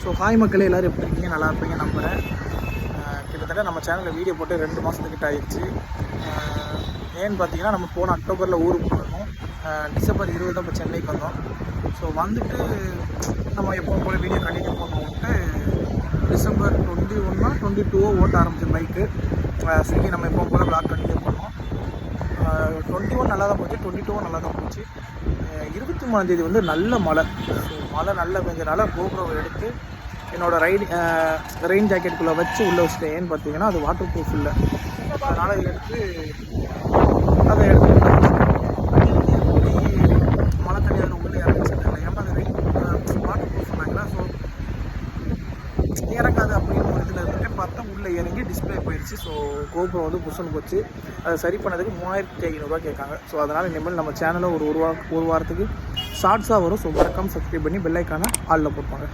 So hi மக்களே, எல்லோரும் எப்படி இருக்கீங்க? நல்லா இருப்பீங்க நம்புகிறேன். கிட்டத்தட்ட நம்ம சேனலில் வீடியோ போட்டு 2 மாதத்துக்கிட்ட ஆயிடுச்சு. ஏன்னு பார்த்தீங்கன்னா, நம்ம போன அக்டோபரில் ஊருக்கு போனோம். டிசம்பர் 20 தான் இப்போ சென்னைக்கு வந்தோம். ஸோ வந்துட்டு நம்ம எப்போ போல வீடியோ கண்டினியூ பண்ணுவோம்ட்டு டிசம்பர் 21 ஓட்ட ஆரம்பிச்ச பைக்கு. ஸ்விக்கி நம்ம எப்போ போல் பிளாக் கண்டினியூ பண்ணோம். 21 நல்லா தான் போச்சு, 22 நல்லா தான் போச்சு. 23ஆந்தேதி வந்து நல்ல மழை. ஸோ மழை நல்லா பெஞ்சனால கோப்ரோவை எடுத்து என்னோடய ரெயின் ஜாக்கெட்டுக்குள்ளே வச்சு உள்ளே வச்சுட்டேன். ஏன்னு பார்த்தீங்கன்னா அது வாட்டர் ப்ரூஃப் இல்லை. அதனால் அதை எடுத்து மழை தண்ணி அதில் உள்ளே இறங்கிச்சிருந்தாங்க. ஏன்னா அது ரெயின் வாட்டர் ப்ரூஃப் சொன்னாங்களா. ஸோ இறங்காது அப்படின்னு ஒரு இதில் இருந்துட்டு பார்த்தா உள்ளே இறங்கி டிஸ்பிளே போயிடுச்சு. ஸோ கோப்ரோ வந்து புஷன் போச்சு. அதை சரி பண்ணதுக்கு 3500 கேட்காங்க. ஸோ அதனால் இனிமேல் நம்ம சேனலில் ஒரு வாரத்துக்கு ஷார்ட்ஸாக வரும். ஸோ மறக்காமல் சப்ஸ்கிரைப் பண்ணி பெல் ஐக்கானை ஆலில் போட்டுப்பாங்க.